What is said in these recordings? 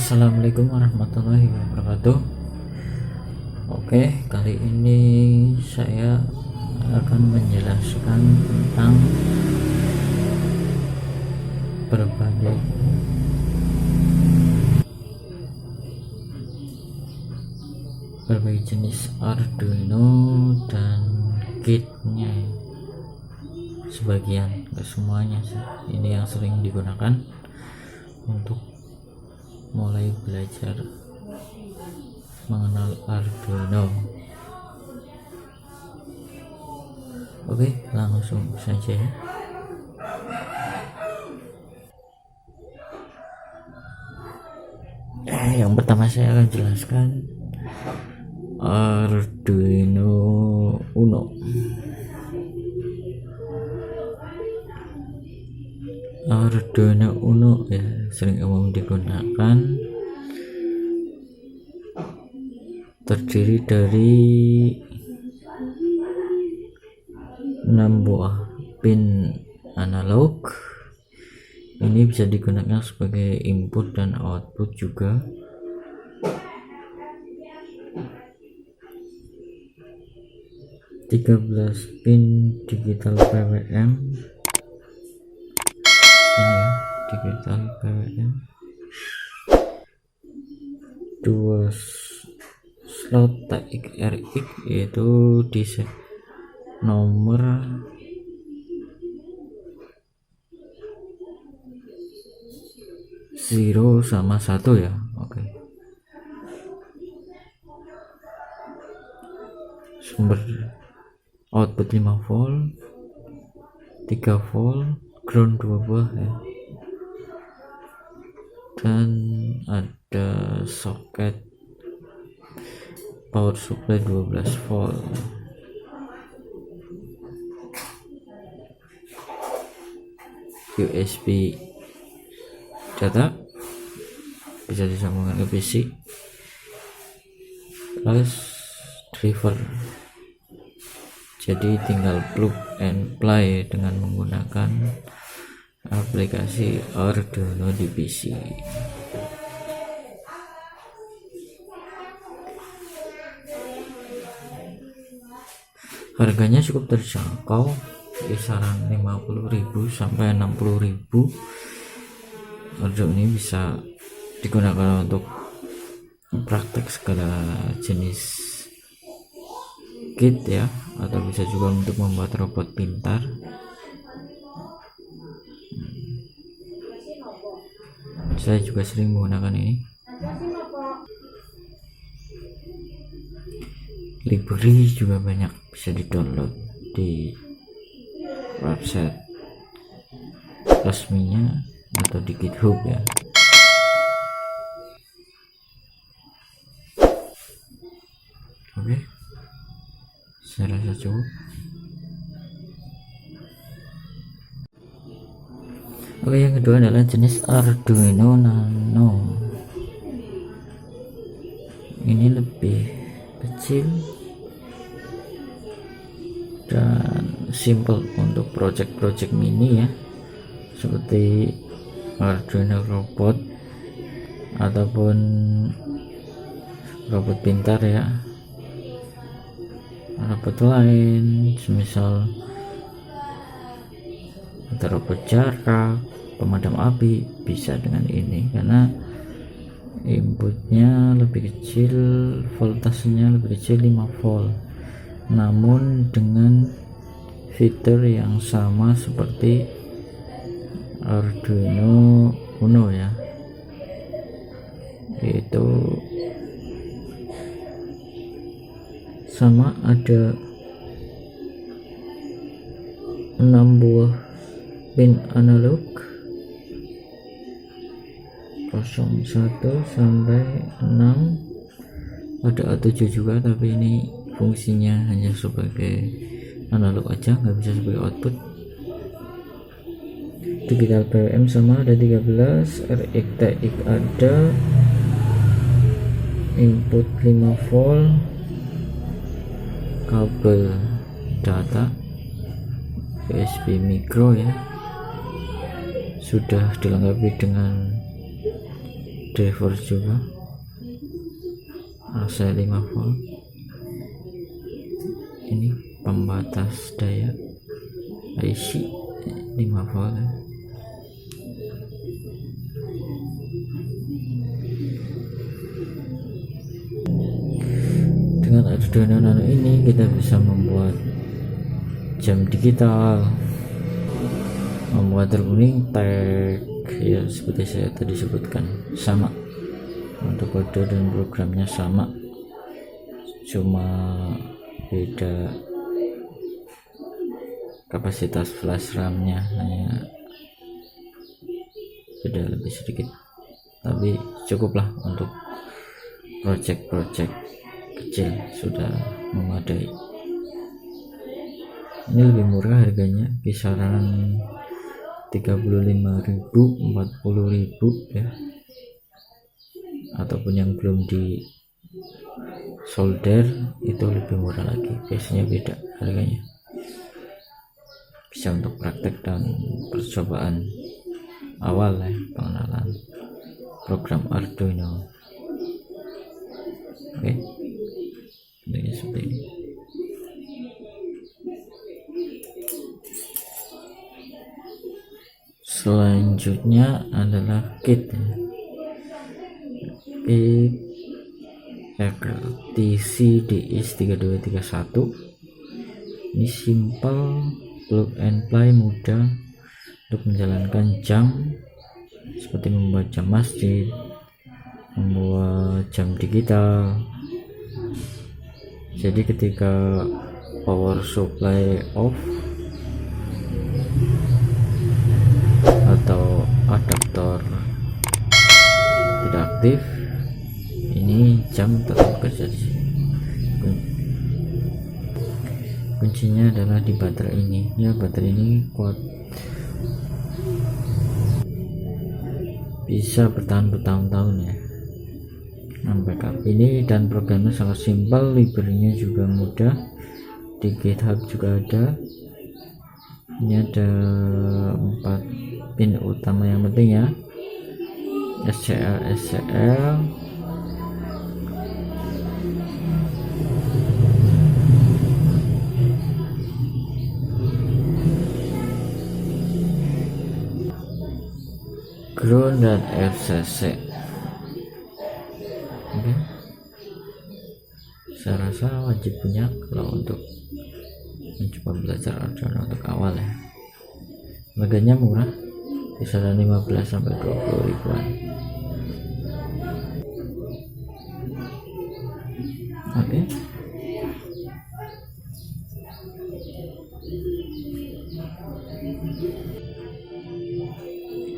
Assalamualaikum warahmatullahi wabarakatuh. Oke, kali ini saya akan menjelaskan tentang berbagai jenis Arduino dan kitnya. Sebagian, ke semuanya sih. Ini yang sering digunakan untuk mulai belajar mengenal Arduino. Oke, langsung saja ya. Yang pertama saya akan jelaskan Arduino Uno. Arduino Uno ya sering umum digunakan, terdiri dari 6 buah pin analog. Ini bisa digunakan sebagai input dan output juga. Tiga 13 pin digital PWM. Ini ya, digital PWM. 2 slot TX-RX, yaitu di nomor 0 sama 1 ya. Oke. Sumber output 5 volt, 3 volt, ground 2 buah ya. Dan ada soket power supply 12 volt. USB data bisa disambungkan ke PC, plus driver. Jadi tinggal plug and play dengan menggunakan aplikasi Arduino di PC. Harganya cukup terjangkau, kisaran 50.000 sampai 60.000. Arduino ini bisa digunakan untuk praktek segala jenis kit ya, atau bisa juga untuk membuat robot pintar. Saya juga sering menggunakan ini. Library juga banyak, bisa di-download di website resminya atau di GitHub ya. Oke, saya rasa cukup. Oke, yang kedua adalah jenis Arduino Nano. Ini lebih kecil dan simple untuk project-project mini ya, seperti Arduino robot ataupun robot pintar ya. Robot lain semisal ada robot jarak, pemadam api, bisa dengan ini karena inputnya lebih kecil, voltasenya lebih kecil 5 volt, namun dengan fitur yang sama seperti Arduino Uno ya, yaitu sama ada 6 buah pin analog 01 sampai 6. Ada A7 juga, tapi ini fungsinya hanya sebagai analog aja, nggak bisa sebagai output. Digital PWM sama ada 13, RX TX ada, input 5 volt, kabel data USB micro ya, sudah dilengkapi dengan driver juga, AC 5 volt. Ini pembatas daya IC 5 volt ya. Dengan Arduino Nano ini kita bisa membuat jam digital, membuat running tag ya, seperti saya tadi sebutkan, sama untuk kode dan programnya sama, cuma beda kapasitas flash RAM-nya, hanya beda lebih sedikit, tapi cukuplah untuk project-project kecil, sudah memadai. Ini lebih murah harganya, kisaran 35.000 40.000 ya, ataupun yang belum di solder itu lebih murah lagi, biasanya beda harganya. Bisa untuk praktek dan percobaan awal ya, pengenalan program Arduino. Oke, bentuknya seperti ini. Selanjutnya adalah kit RTC DS3231. Ini simple, plug and play, mudah untuk menjalankan jam, seperti membuat jam masjid, membuat jam digital. Jadi ketika power supply off atau adaptor tidak aktif, ini jam tetap bekerja di sini. Kuncinya adalah di baterai ini ya, baterai ini kuat, bisa bertahan bertahun-tahun ya, backup ini, dan programnya sangat simpel, library-nya juga mudah, di GitHub juga ada. Ini ada 4 pin utama yang penting ya, SCL, ground dan RCC. Oke, saya rasa wajib punya kalau untuk mencoba belajar Arduino untuk awal ya. Harganya murah, kisaran 15 sampai 20 ribuan. Oke,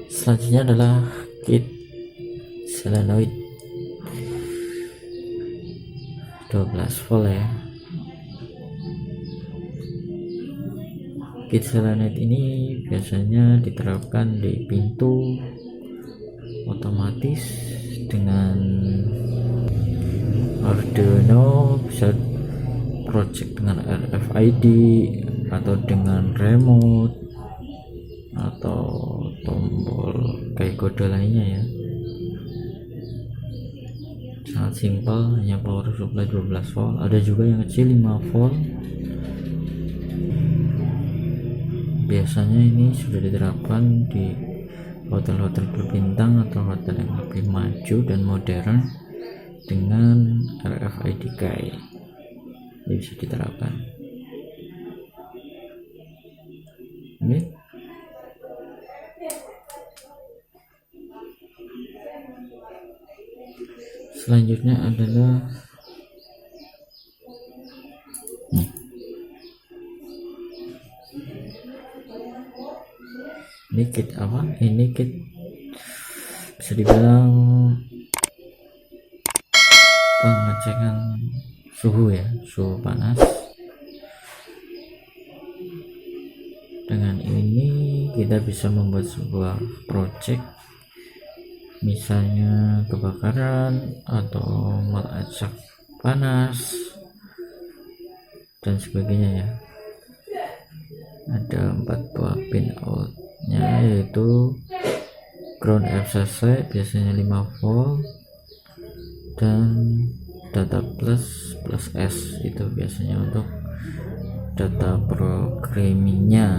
selanjutnya adalah kit solenoid 12 volt ya. Kit solenoid ini biasanya diterapkan di pintu otomatis dengan Arduino, bisa project dengan RFID atau dengan remote atau tombol kayak kode lainnya ya. Sangat simpel, hanya power supply 12 volt, ada juga yang kecil 5 volt. Biasanya ini sudah diterapkan di hotel-hotel berbintang atau hotel yang lebih maju dan modern dengan RFID key. Ini bisa diterapkan. Oke. Selanjutnya adalah ini kit apa? Ini kit bisa dibilang pengecekan suhu ya, suhu panas. Dengan ini kita bisa membuat sebuah project, misalnya kebakaran atau melacak panas dan sebagainya ya. Ada 4 buah pin outnya, yaitu ground FCC biasanya 5 volt, dan data plus S itu biasanya untuk data programmingnya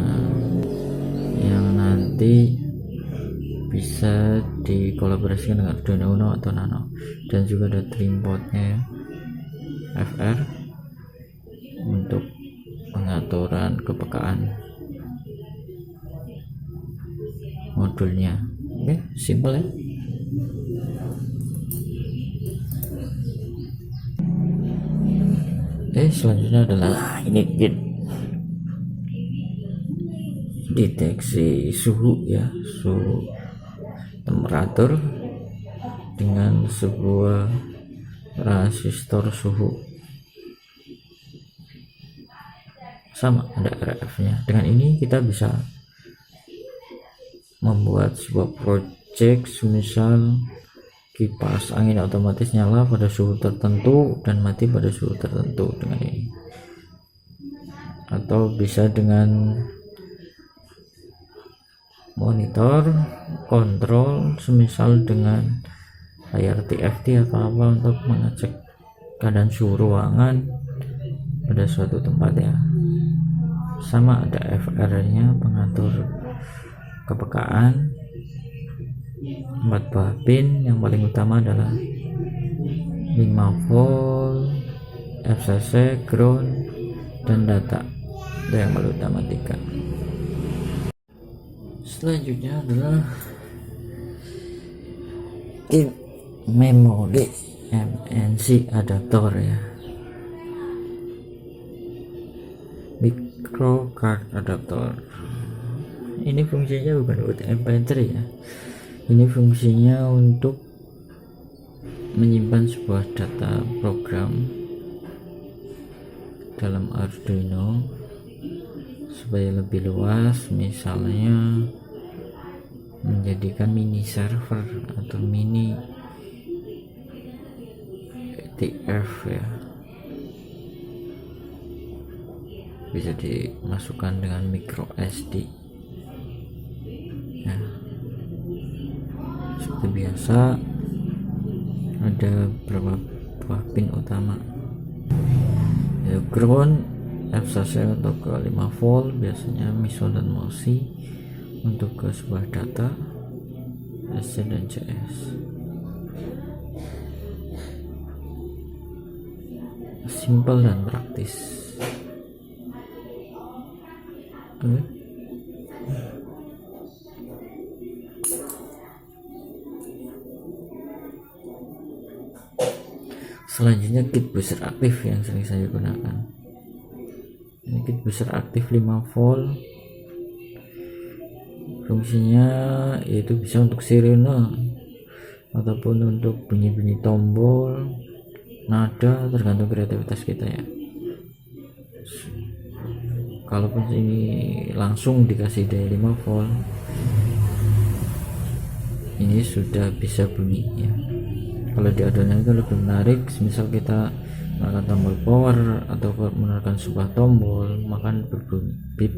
yang nanti bisa dikolaborasikan dengan Arduino Uno atau Nano. Dan juga ada trim portnya ya, FR untuk pengaturan kepekaan modulnya. Oke, simple ya. Selanjutnya adalah ini kit deteksi suhu ya, suhu temperatur dengan sebuah resistor suhu. Sama ada RF nya. Dengan ini kita bisa membuat sebuah project, semisal kipas angin otomatis nyala pada suhu tertentu dan mati pada suhu tertentu dengan ini, atau bisa dengan monitor kontrol semisal dengan layar TFT atau apa untuk mengecek keadaan suhu ruangan pada suatu tempat ya. Sama ada FR nya, pengatur kepekaan, 4 buah pin. Yang paling utama adalah 5 volt, FCC, ground, dan data. Itu yang paling utama 3. Selanjutnya adalah kit memori MNC adaptor ya, micro card adaptor. Ini fungsinya bukan buat MP3 ya, ini fungsinya untuk menyimpan sebuah data program dalam Arduino supaya lebih luas, misalnya menjadikan mini server atau mini TF ya, bisa dimasukkan dengan micro SD ya. Seperti biasa ada beberapa buah pin utama ya, ground FCC untuk ke 5 volt, biasanya MISO dan MOSI untuk ke sebuah data SC dan CS. Simple dan praktis. Oke. Selanjutnya kit booster aktif yang sering saya gunakan. Ini kit booster aktif 5 volt. Fungsinya yaitu bisa untuk sirene ataupun untuk bunyi-bunyi tombol, nada, tergantung kreativitas kita ya. Kalaupun ini langsung dikasih daya 5 volt, ini sudah bisa bunyi ya. Kalau di Arduino itu lebih menarik, misal kita menekan tombol power atau menekan sebuah tombol, maka berbunyi bip,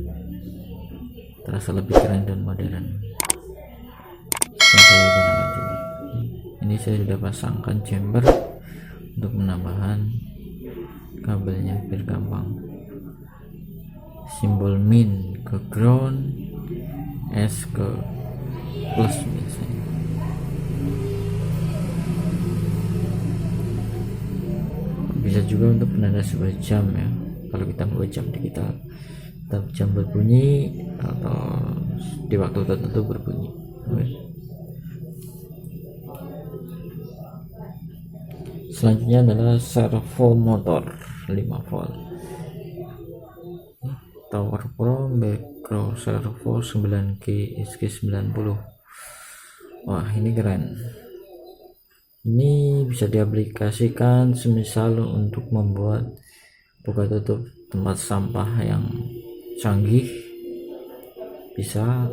terasa lebih keren dan modern. Yang saya gunakan juga. Ini saya sudah pasangkan chamber untuk menambahkan kabelnya biar gampang. Simbol min ke ground, S ke plus biasanya. Bisa juga untuk penanda sebuah jam ya, kalau kita mau jam digital, jam berbunyi atau di waktu tertentu berbunyi. Oke. Selanjutnya adalah servo motor 5 volt, Tower Pro Micro Servo 9G SG90. Wah, ini keren. Ini bisa diaplikasikan semisal untuk membuat buka tutup tempat sampah yang canggih, bisa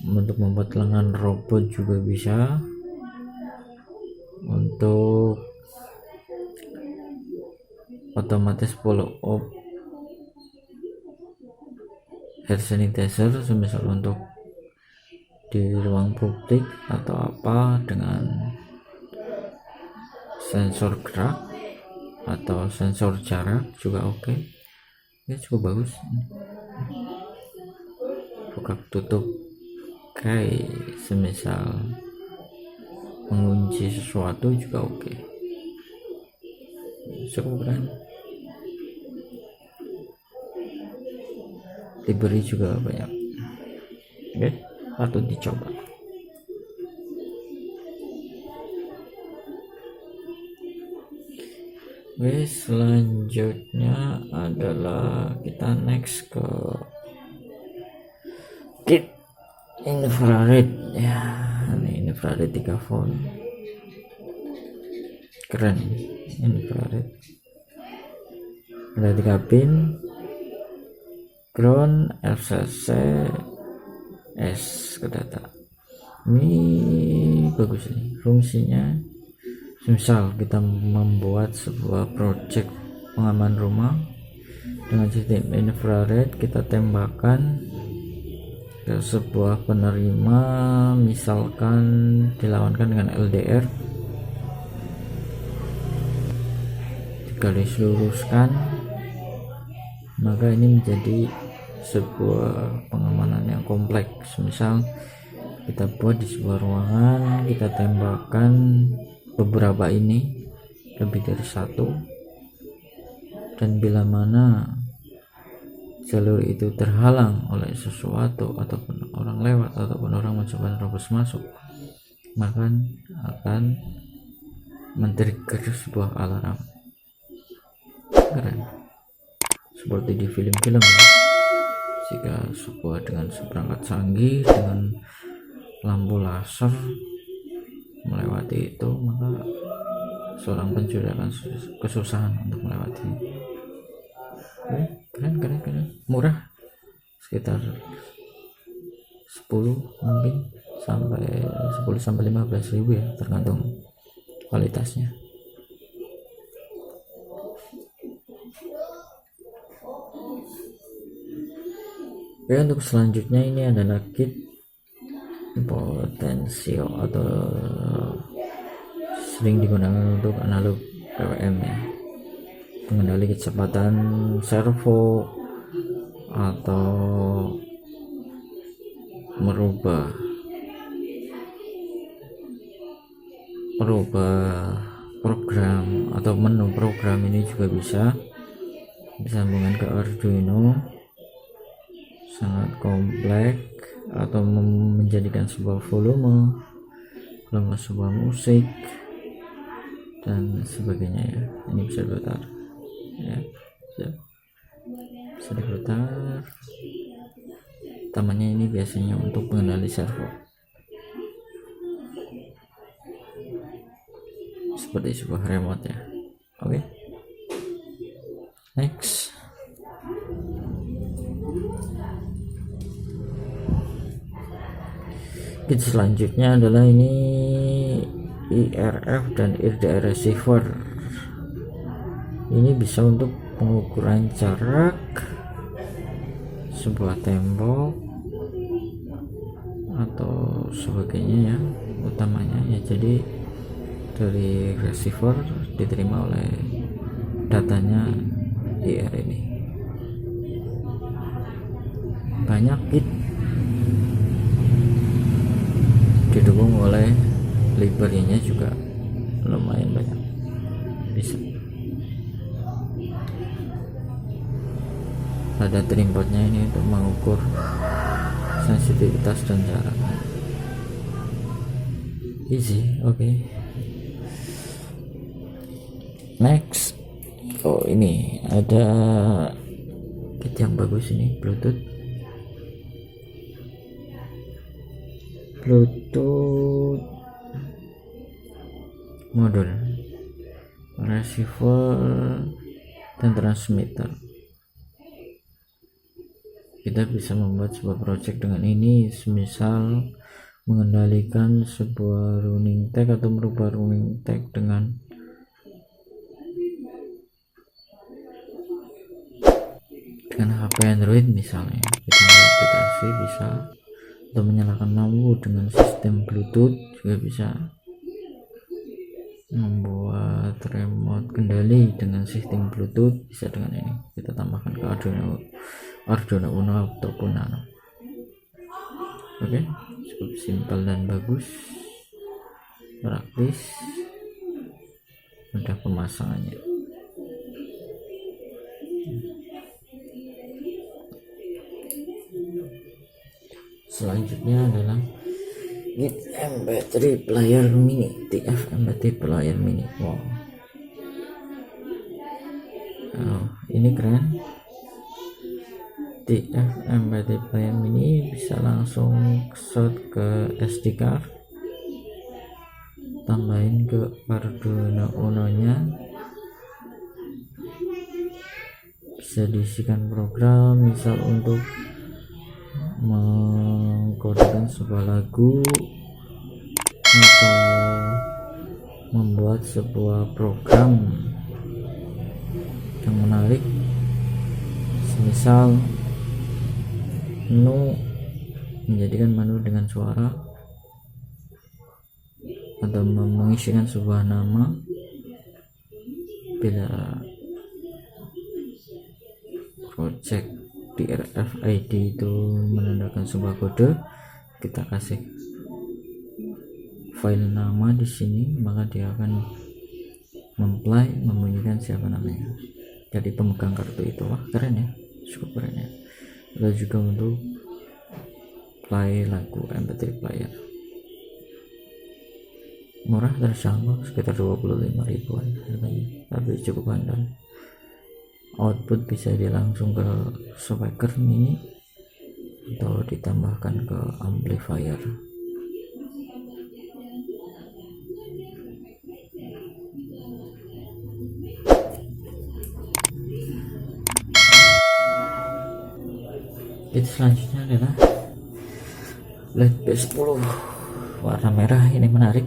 untuk membuat lengan robot juga bisa, untuk otomatis follow up air sanitizer semisal untuk di ruang publik atau apa dengan sensor gerak atau sensor jarak juga oke. Ya cukup bagus. Buka tutup kayak semisal mengunci sesuatu juga oke. Cukup keren. Library juga banyak. Oke, patut dicoba. Oke, selanjutnya adalah kita next ke kit infrared ya. Ini infrared 3 volt, keren infrared. Ada 3 pin, ground, RCC, S ke data. Ini bagus nih fungsinya. Misal kita membuat sebuah project pengaman rumah dengan sistem infrared, kita tembakkan ke sebuah penerima, misalkan dilawankan dengan LDR, digaris luruskan, maka ini menjadi sebuah pengamanan yang kompleks. Misal kita buat di sebuah ruangan, kita tembakkan beberapa ini, lebih dari satu, dan bila mana jalur itu terhalang oleh sesuatu ataupun orang lewat ataupun orang mencoba terobos masuk, maka akan men-trigger sebuah alarm. Keren, seperti di film-film ya. Jika sebuah dengan seperangkat canggih dengan lampu laser melewati itu, maka seorang pencuri akan kesusahan untuk melewati. Keren, murah, sekitar 10 mungkin sampai 15 ribu ya, tergantung kualitasnya. Oke, untuk selanjutnya ini adalah kit potensio atau sering digunakan untuk analog PWM ya, pengendali kecepatan servo atau merubah program atau menu program. Ini juga bisa disambungkan ke Arduino, sangat kompleks, atau menjadikan sebuah volume sebuah musik dan sebagainya ya. Ini bisa diputar ya, bisa diputar. Utamanya ini biasanya untuk mengenali servo, seperti sebuah remote ya. Oke, next. Kit selanjutnya adalah ini IRF dan IRDR receiver. Ini bisa untuk pengukuran jarak sebuah tembok atau sebagainya ya, utamanya ya. Jadi dari receiver diterima oleh datanya IR ini. Banyak kit didukung oleh library-nya juga lumayan banyak, bisa. Ada trimpodnya ini untuk mengukur sensitivitas dan jarak. Easy. Oke. Next. Oh, ini ada kit yang bagus ini, Bluetooth modul, receiver dan transmitter. Kita bisa membuat sebuah project dengan ini, semisal mengendalikan sebuah running tag atau merubah running tag dengan HP Android misalnya. Kita aplikasi bisa atau menyalakan lampu dengan sistem Bluetooth, juga bisa membuat remote kendali dengan sistem Bluetooth, bisa dengan ini kita tambahkan ke Arduino Uno ataupun Nano. Oke, cukup simpel dan bagus, praktis, mudah pemasangannya. Selanjutnya adalah MP3 player mini, TF MP3 player mini. Wow, ini keren. TF MP3 player mini bisa langsung shot ke SD card, tambahin ke Arduino Uno nya, bisa diisikan program misal untuk mengkodekan sebuah lagu atau membuat sebuah program yang menarik, misal menu, menjadikan menu dengan suara, atau mengisikan sebuah nama. Bila project di RFID itu menandakan sebuah kode, kita kasih file nama di sini, maka dia akan memplay, membunyikan siapa namanya, jadi pemegang kartu itu. Wah, keren ya, cukup keren ya. Lalu juga untuk play lagu MP3 player, murah, terjangkau, sekitar 25 ribuan harganya, tapi cukup handal. Output bisa langsung ke speaker mini atau ditambahkan ke amplifier. Itu selanjutnya adalah LED B10 warna merah. Ini menarik,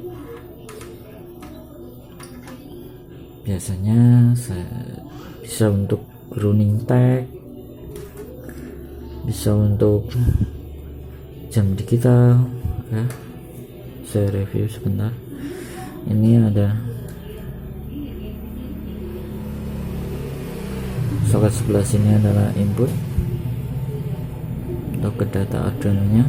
biasanya saya bisa untuk running tag, bisa untuk jam digital ya. Saya review sebentar. Ini ada soket sebelah sini adalah input untuk ke data Arduino nya.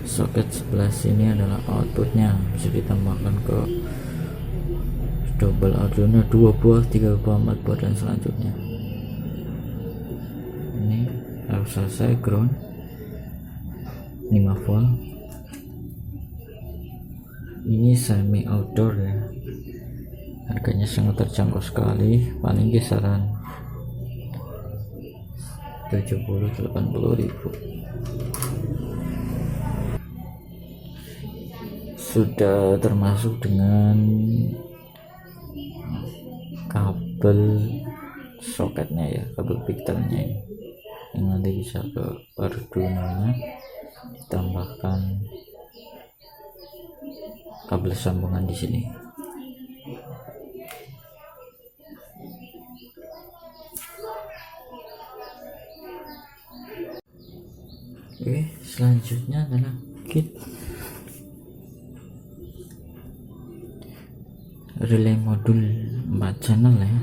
Soket sebelah sini adalah outputnya, bisa ditambahkan ke double Arduino 2 buah, 3 buah, 4 buah, dan selanjutnya. Ini harus selesai ground 5 volt. Ini semi outdoor ya, harganya sangat terjangkau sekali, paling kisaran 70-80 ribu. Sudah termasuk dengan kabel soketnya ya, kabel pigtailnya ini, yang nanti bisa ke Arduino nya, ditambahkan kabel sambungan di sini. Oke, selanjutnya adalah kit relay modul 4 channel ya.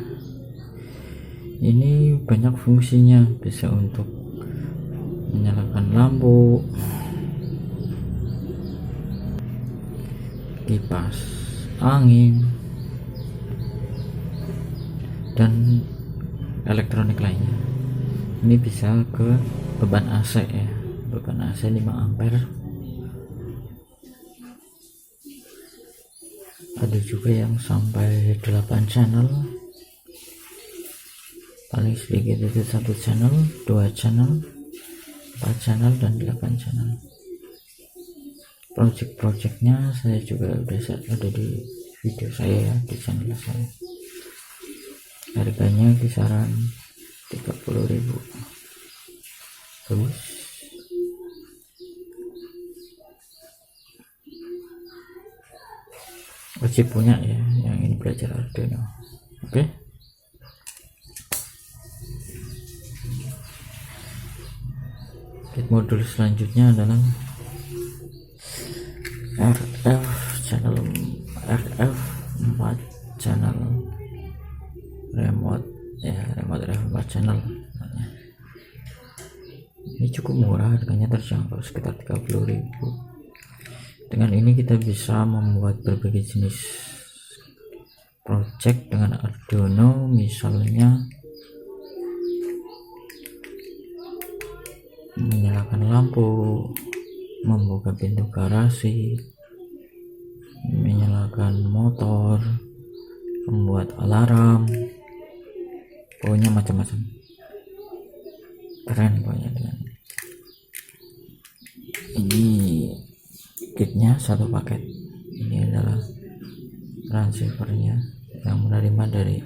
Ini banyak fungsinya, bisa untuk menyalakan lampu, kipas angin, dan elektronik lainnya. Ini bisa ke beban AC ya, beban AC 5 ampere. Ada juga yang sampai 8 channel, paling sedikit itu 1 channel, 2 channel, 4 channel, dan 8 channel. Project-projectnya saya juga udah ada di video saya ya, di channel saya. Harganya kisaran 30 ribu. Bagus. Wajib punya ya yang ini belajar Arduino. Oke. modul selanjutnya adalah RF channel, RF 4 channel remote ya, remote RF 4 channel. Ini cukup murah, harganya terjangkau sekitar 30.000. Dengan ini kita bisa membuat berbagai jenis project dengan Arduino, misalnya menyalakan lampu, membuka pintu garasi, menyalakan motor, membuat alarm, pokoknya macam-macam. Keren pokoknya. Dengan ini kitnya satu paket. Ini adalah transceivernya yang menerima dari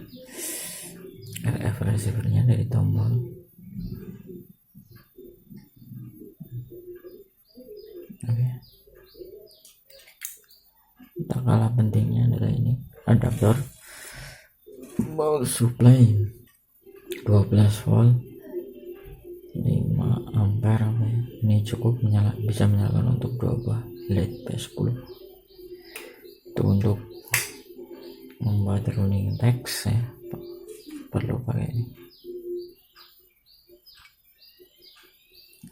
RF receivernya dari tombol. Oke. Tak kalah pentingnya adalah ini adaptor power supply 12 volt 5 ampere. Ini cukup bisa menyalakan untuk 2 buah LED P10. Itu untuk membuat running text ya, perlu pakai ini.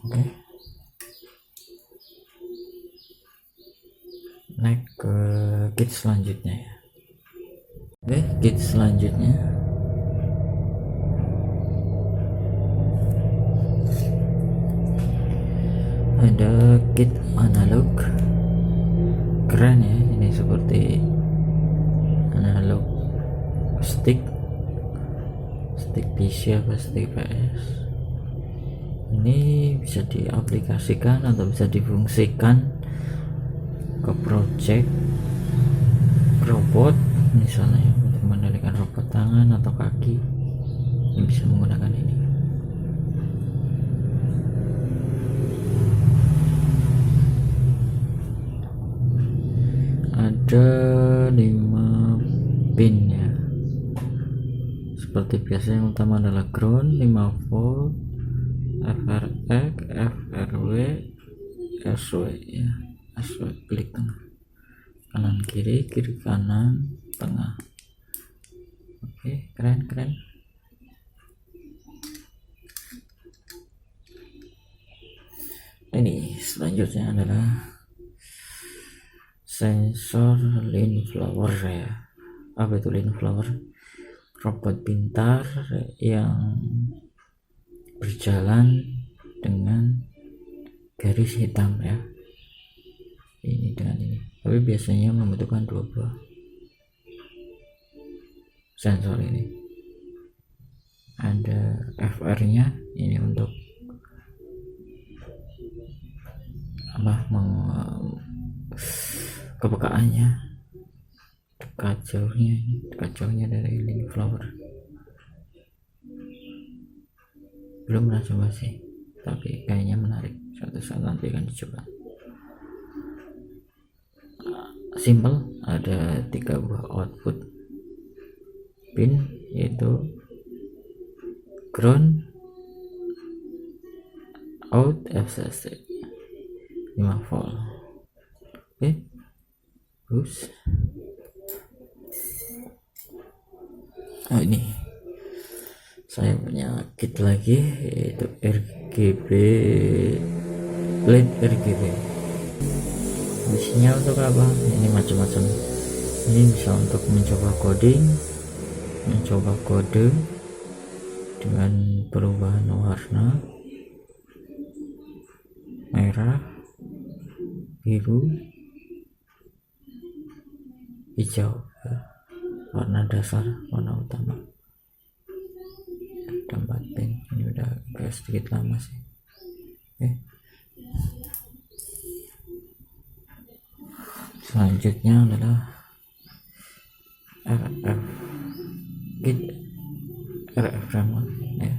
Oke. Naik ke kit selanjutnya ya. Oke, kit selanjutnya ada kit analog. Keren ya, ini seperti analog stick PC apa stick PS. Ini bisa diaplikasikan atau bisa difungsikan ke project robot, misalnya untuk mengendalikan robot tangan atau kaki. Ini bisa menggunakan ini. Ada 5 pin ya, seperti biasa. Yang utama adalah ground 5 volt, FRX, FRW, SW ya, SW klik tengah, kanan kiri, kiri kanan, tengah. Oke, keren. Ini selanjutnya adalah sensor line flower ya. Apa itu line flower? Robot pintar yang berjalan dengan garis hitam ya. Ini dengan ini, tapi biasanya membutuhkan 2 buah sensor ini. Ada FR nya ini untuk apa, kepekaannya, dekat jauhnya dari line flower. Belum pernah coba sih, tapi kayaknya menarik, suatu saat nanti akan dicoba. Simple, ada 3 buah output pin, yaitu ground, out, FCC 5 volt. Oke, terus ini saya punya kit lagi, yaitu RGB, LED RGB. Isinya untuk apa? Ini macam-macam. Ini bisa untuk mencoba coding, mencoba kode dengan perubahan warna merah, biru, hijau, warna dasar, warna utama. Ada 4 pin. Ini udah agak sedikit lama sih. Oke. Selanjutnya adalah RF kit, RF remote ya.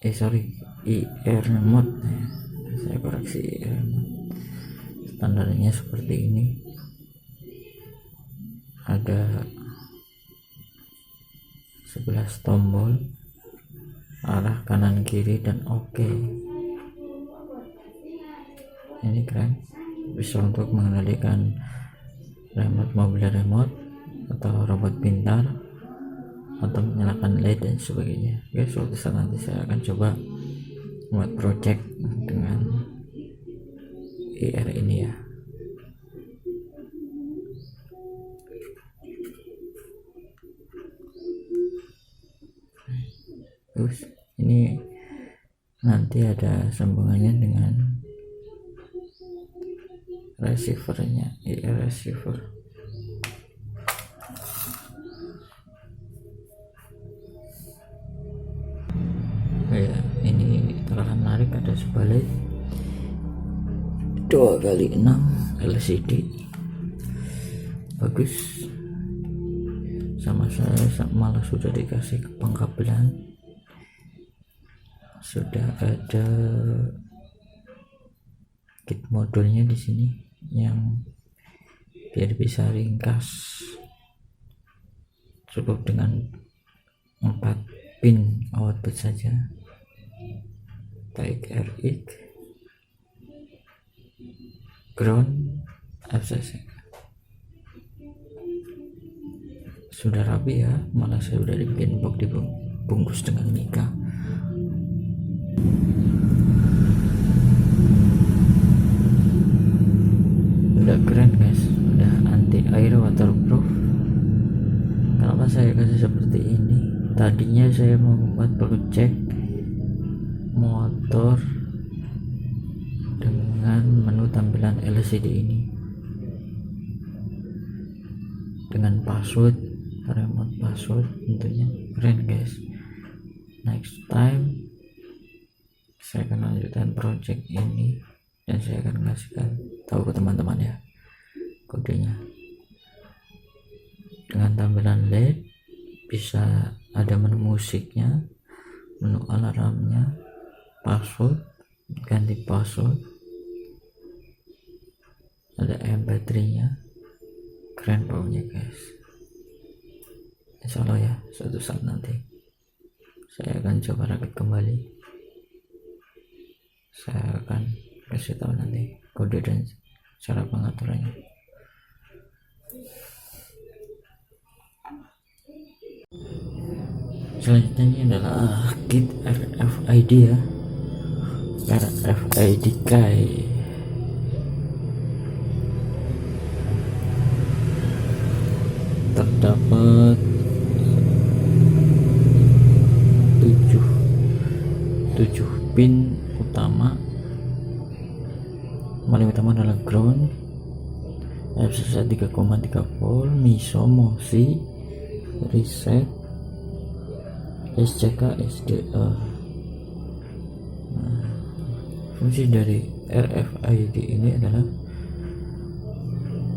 IR remote ya. Saya koreksi, IR remote. Standarnya seperti ini. Ada 11 tombol arah kanan kiri dan oke. Ini keren, bisa untuk mengendalikan mobil remote atau robot pintar, atau menyalakan LED dan sebagainya. Oke, suatu saat nanti saya akan coba buat project dengan IR ini ya. Terus ini nanti ada sambungannya dengan receivernya, IR receiver. Ya, ini terlalu menarik, ada sebalik 2x6 LCD, bagus. Sama saya malah sudah dikasih pengkabelan, sudah ada kit modulnya di sini yang biar bisa ringkas, cukup dengan 4 pin output saja. Baik RX, ground, FCC. Sudah rapi ya, malah saya udah dibikin box dibungkus dengan mika. Udah keren guys, udah anti air, waterproof. Kenapa saya kasih seperti ini? Tadinya saya mau membuat project motor dengan menu tampilan LCD ini, dengan password, remote password tentunya. Keren guys. Next time saya akan lanjutkan project ini dan saya akan ngasihkan tahu ke teman-teman ya kodenya. Dengan tampilan LED, bisa ada menu musiknya, menu alarmnya, password, ganti password, ada baterainya. Keren pokoknya guys. Insya Allah ya, suatu saat nanti saya akan coba rakit kembali. Saya akan kasih tahu nanti kode dan cara pengaturannya. Selanjutnya ini adalah kit RFID ya, RFID key. Terdapat 7 pin utama. Paling utama adalah ground, FCC 3,3 volt, MISO, MOSI, reset, SCK, SDA. Nah, fungsi dari RFID ini adalah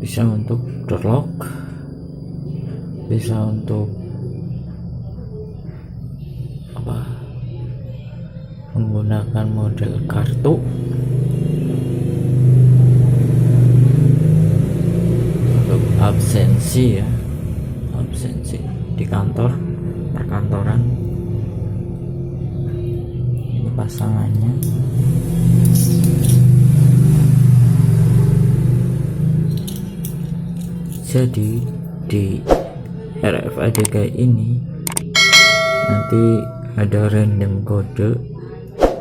bisa untuk door lock, bisa untuk menggunakan model kartu, untuk absensi ya, absensi di kantor, perkantoran. Ini pasangannya. Jadi di RFID kayak ini nanti ada random kode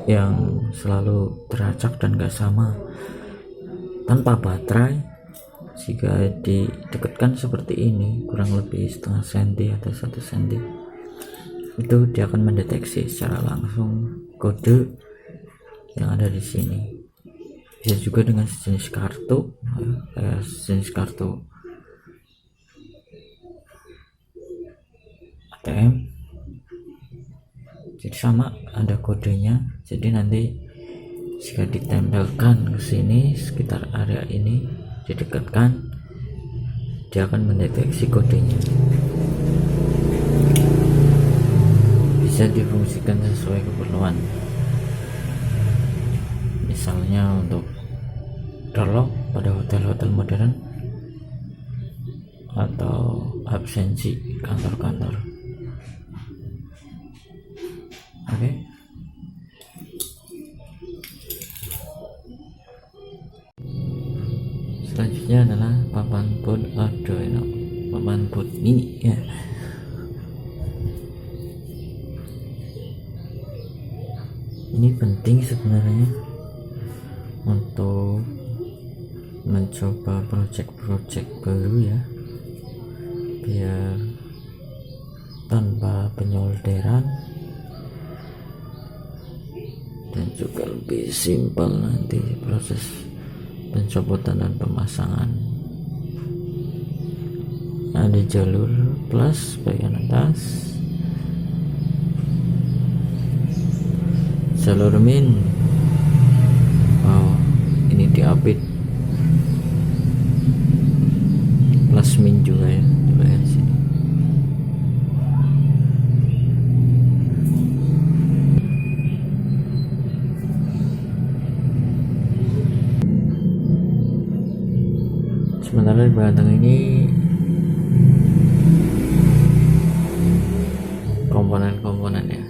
yang selalu teracak dan gak sama, tanpa baterai. Jika didekatkan seperti ini, kurang lebih setengah senti atau 1 senti, itu dia akan mendeteksi secara langsung kode yang ada di sini. Bisa juga dengan sejenis kartu, sejenis kartu ATM. Jadi sama, ada kodenya. Jadi nanti jika ditempelkan ke sini, sekitar area ini didekatkan, dia akan mendeteksi kodenya. Bisa difungsikan sesuai keperluan. Misalnya untuk door lock pada hotel-hotel modern atau absensi kantor-kantor. Oke. ya. Ini penting sebenarnya untuk mencoba project baru ya, biar tanpa penyolderan dan juga lebih simpel nanti proses pencopotan dan pemasangan. Ada jalur plus bagian atas, jalur min. Ini diupdate plus min juga ya, coba lihat sini. Sementara di belakang ini komponen-komponennya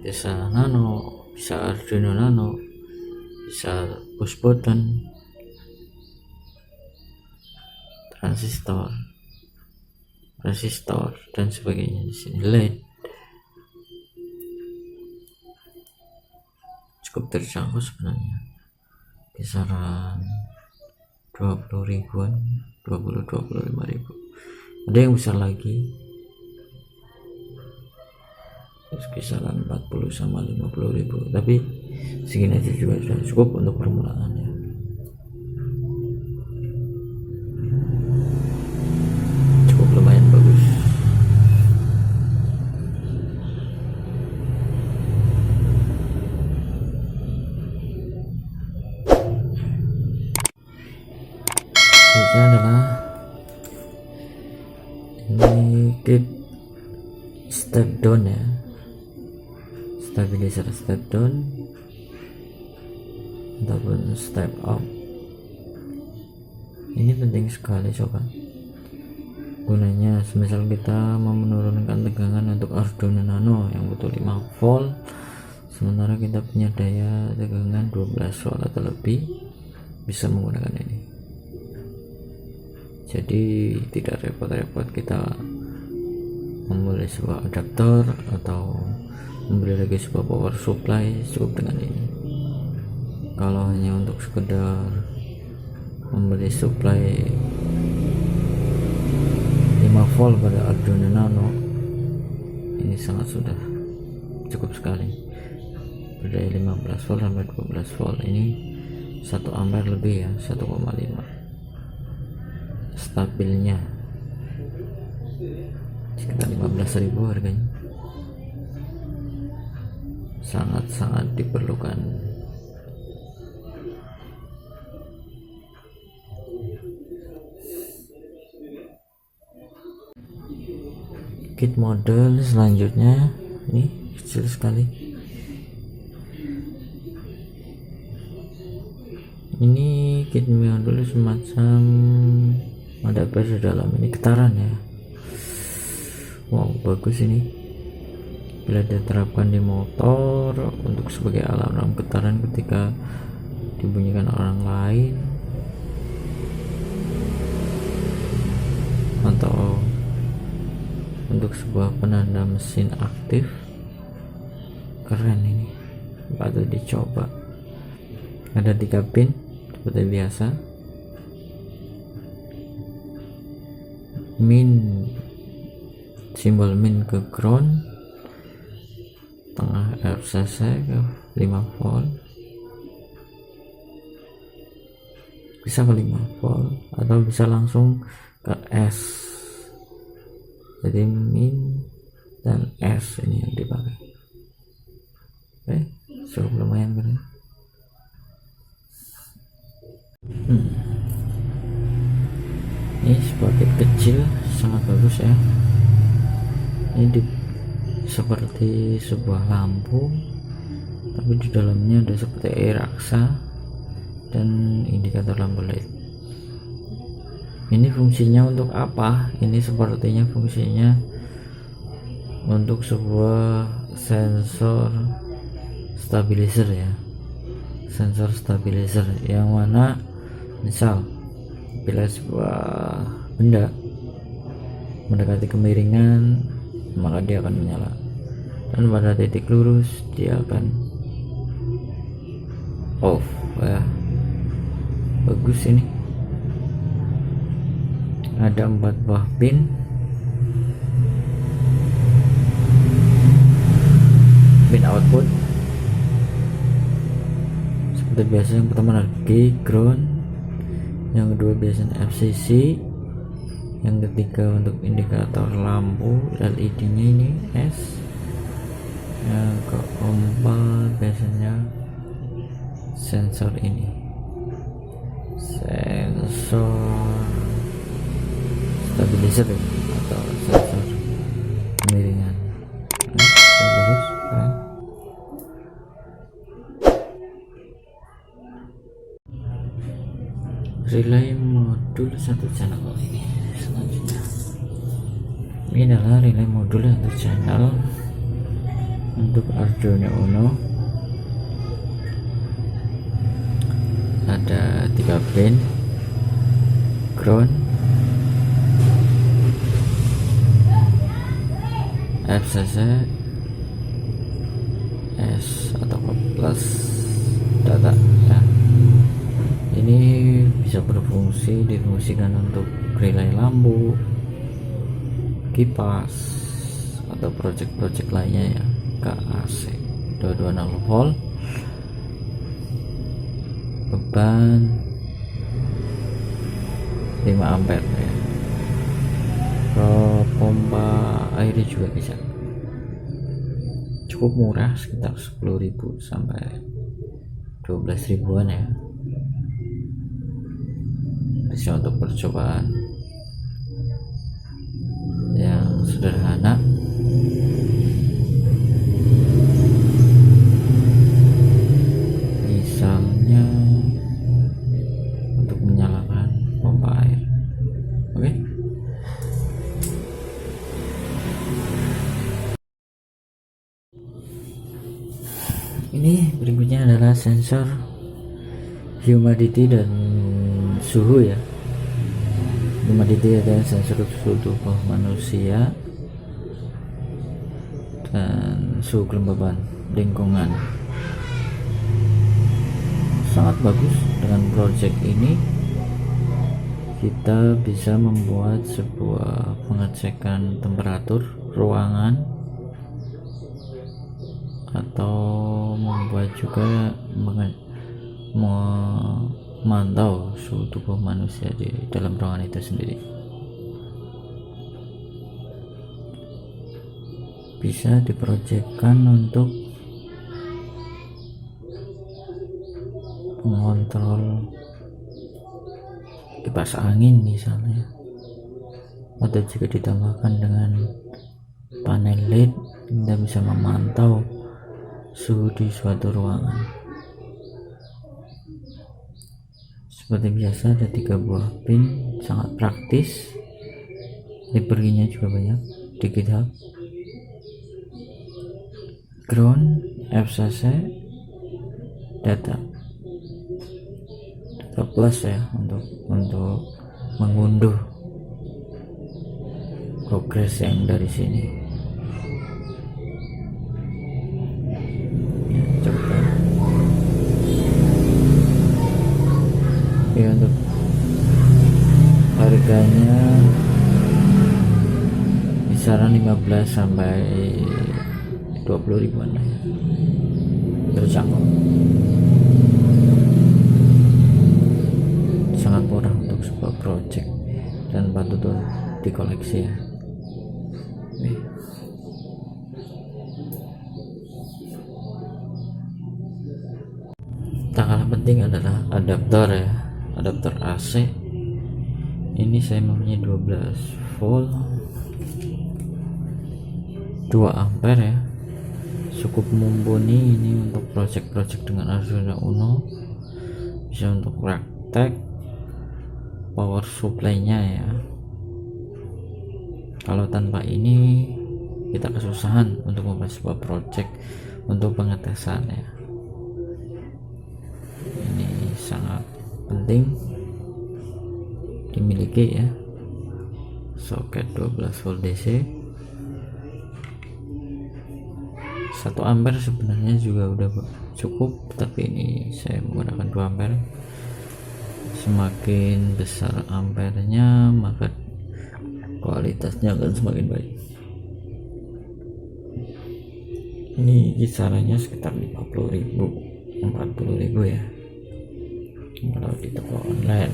bisa nano, bisa Arduino Nano, bisa push button, resistor dan sebagainya. Di sini LED cukup terjangkau sebenarnya, kisaran 20 ribuan, 25 ribu. Ada yang besar lagi, kisaran 40 sama 50 ribu, tapi segini aja juga sudah cukup untuk permulaan ya. Cukup lumayan bagus. Selanjutnya adalah ini kit step down ya, stabilizer step down ataupun step up. Ini penting sekali coba gunanya. Semisal kita mau menurunkan tegangan untuk Arduino Nano yang butuh 5 volt, sementara kita punya daya tegangan 12 volt atau lebih, bisa menggunakan ini. Jadi tidak repot-repot kita membeli sebuah adaptor atau membeli lagi sebuah power supply, cukup dengan ini. Kalau hanya untuk sekedar membeli supply 5 volt pada Arduino Nano, ini sangat sudah cukup sekali. Berdaya 15 volt sampai 12 volt, ini 1 ampere lebih ya, 1,5 stabilnya, sekitar 15.000 harganya. Sangat-sangat diperlukan. Kit model selanjutnya ini kecil sekali. Ini kit model semacam ada di dalam, ini getaran ya. Wow, bagus ini. Bila diterapkan di motor untuk sebagai alarm getaran ketika dibunyikan orang lain, atau untuk sebuah penanda mesin aktif, keren ini, patut dicoba. Ada 3 pin seperti biasa, min, simbol min ke ground, tengah RCC ke 5 volt, bisa ke 5 volt atau bisa langsung ke S. Jadi min dan S ini yang dipakai. Oke, cukup lumayan kan. Ini sebuah kit kecil, sangat bagus ya. Ini seperti sebuah lampu, tapi di dalamnya ada seperti air raksa dan indikator lampu LED. Ini fungsinya untuk apa? Ini sepertinya fungsinya untuk sebuah sensor stabilizer ya, sensor stabilizer yang mana misal bila sebuah benda mendekati kemiringan maka dia akan menyala, dan pada titik lurus dia akan off. Ya, bagus. Ini ada 4 buah pin output seperti biasa. Yang pertama lagi ground, yang kedua biasanya FCC, yang ketiga untuk indikator lampu LED nya ini S, yang keempat biasanya sensor ini, sensor stabilizer atau sensor kemiringan. Bagus kan? Relay modul 1 channel ini selanjutnya. Ini adalah relay modul 1 channel untuk Arduino Uno. Ada 3 pin, ground, FCC, S atau plus data ya. Ini bisa berfungsi, difungsikan untuk relay lampu, kipas atau project lainnya ya, AC 226 volt, beban 5 ampere ya. Pompa airnya juga bisa, cukup murah, sekitar 10.000 sampai 12.000-an ya. Bisa untuk percobaan yang sederhana. Misalnya untuk menyalakan pompa air. Oke. Ini berikutnya adalah sensor humidity dan suhu ya. Humidity adalah sensor suhu tubuh manusia dan suhu kelembaban lingkungan. Sangat bagus. Dengan project ini kita bisa membuat sebuah pengecekan temperatur ruangan atau membuat juga memantau suhu tubuh manusia di dalam ruangan itu sendiri. Bisa diprojekkan untuk mengontrol kipas angin misalnya, atau jika ditambahkan dengan panel LED kita bisa memantau suhu di suatu ruangan. Seperti biasa ada 3 buah pin, sangat praktis, library-nya juga banyak di GitHub. Ground, FCC, data plus ya, untuk mengunduh progres yang dari sini. Ya, coba ya, untuk harganya kisaran 15 sampai 20 ribuan ya, terjangkau. Sangat murah untuk sebuah project dan patut untuk dikoleksi ya. Tak kalah penting adalah adaptor ya, adaptor AC. Ini saya mempunyai 12 volt 2 ampere ya, cukup mumpuni ini untuk project-project dengan Arduino Uno. Bisa untuk praktek power supply-nya ya. Kalau tanpa ini kita kesusahan untuk membuat sebuah project untuk pengetesan ya. Ini sangat penting dimiliki ya, soket 12 volt DC. 1 ampere sebenarnya juga udah cukup, tapi ini saya menggunakan 2 ampere. Semakin besar ampernya maka kualitasnya akan semakin baik. Ini kisarannya sekitar 50.000 40.000 ya kalau di toko online.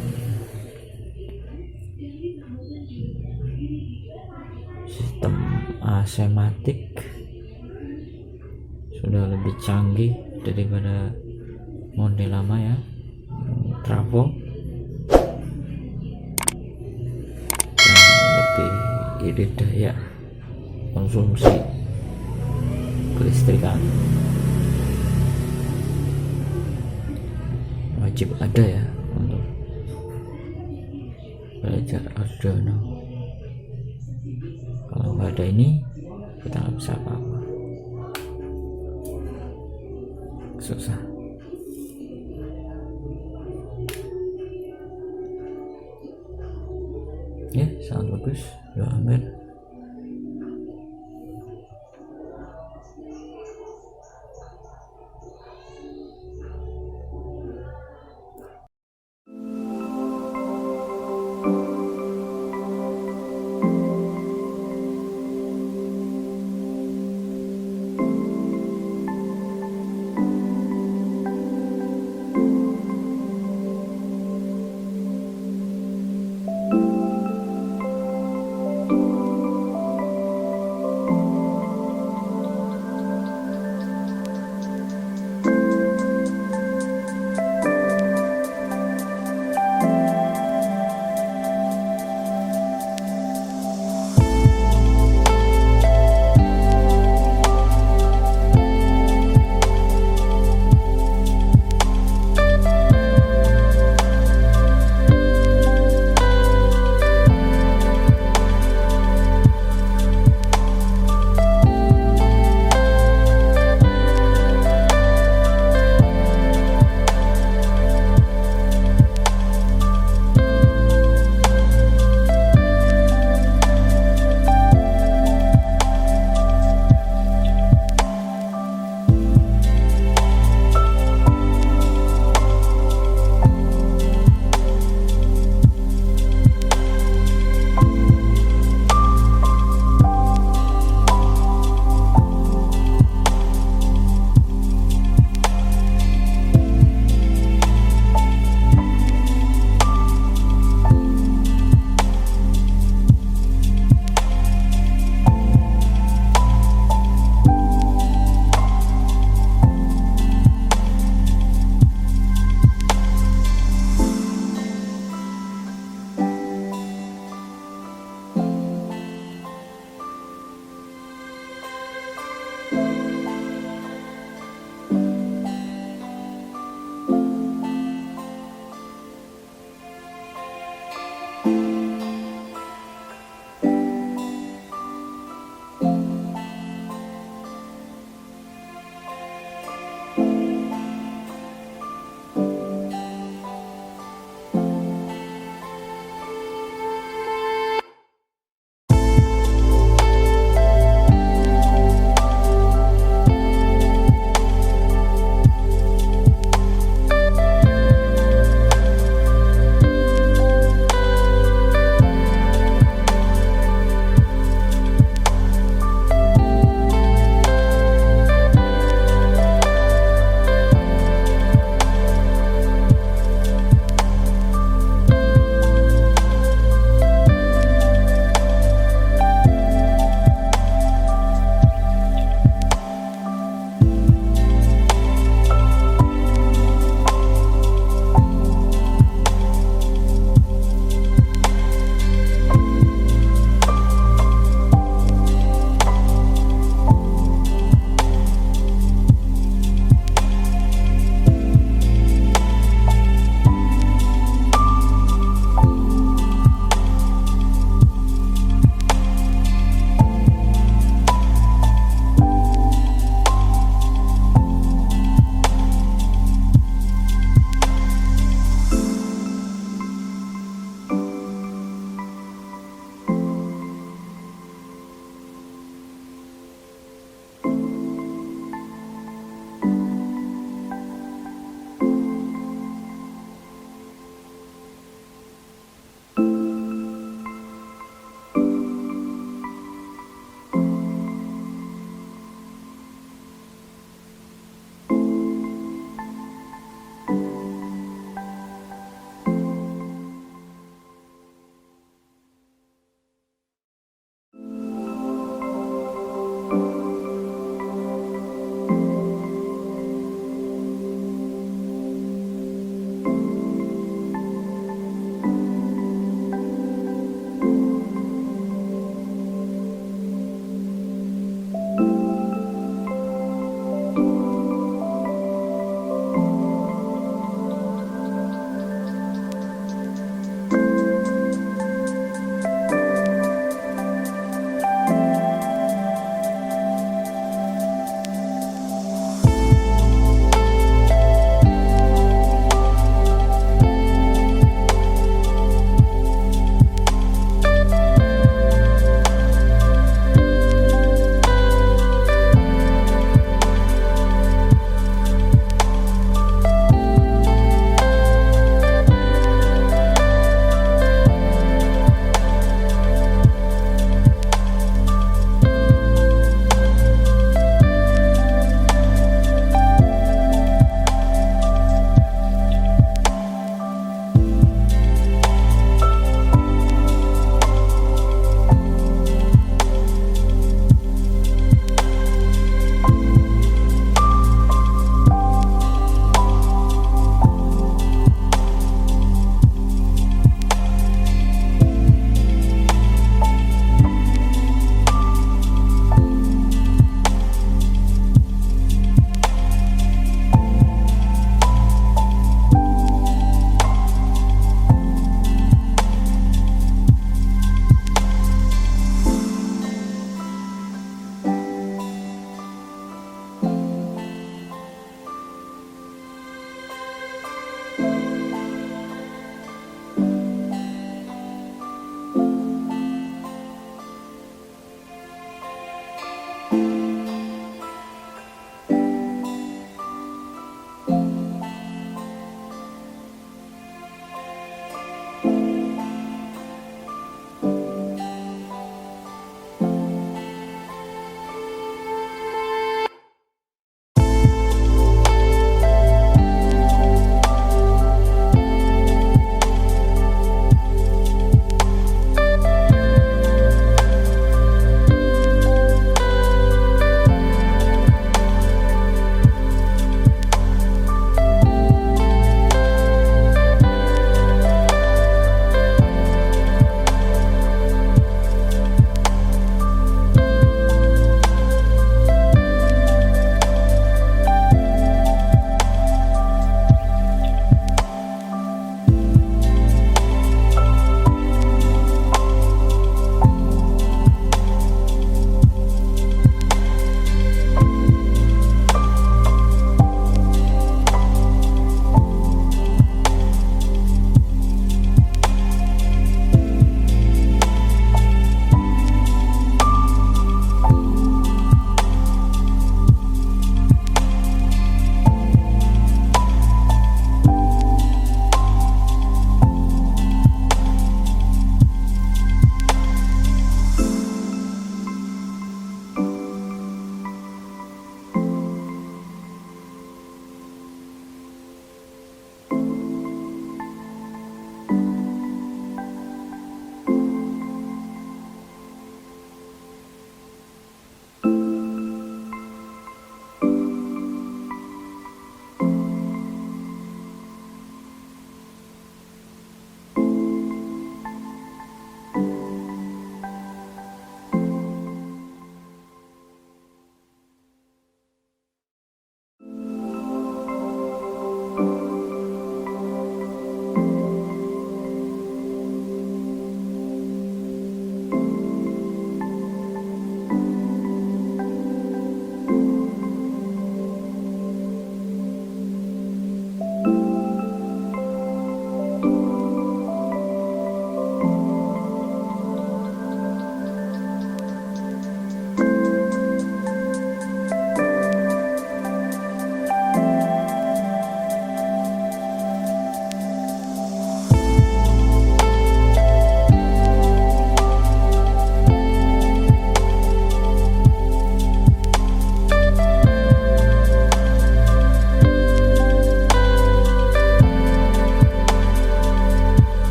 Sistem AC matic sudah lebih canggih daripada model lama ya, trafo, dan lebih irit daya konsumsi kelistrikan. Wajib ada ya untuk belajar Arduino. Kalau nggak ada ini kita nggak bisa apa-apa, susah. Ya, sangat bagus, 2 ampere.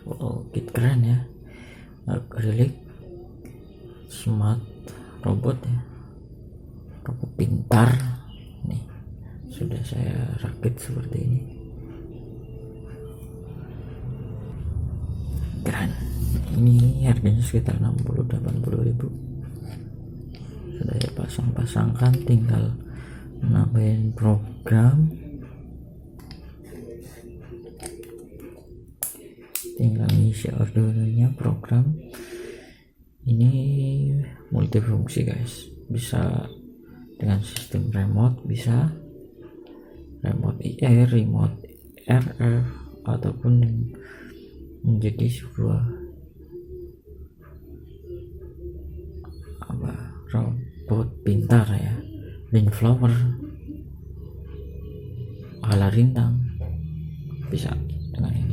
foto kit keren ya, acrylic smart robot ya, robot pintar nih, sudah saya rakit seperti ini, keren. Ini harganya sekitar 60-80 ribu. Sudah ya pasang-pasangkan, tinggal nambahin program, tinggal isi ordernya. Program ini multifungsi guys, bisa dengan sistem remote, bisa remote IR, remote RF, ataupun menjadi sebuah robot pintar ya, link flower ala rintang, bisa dengan ini.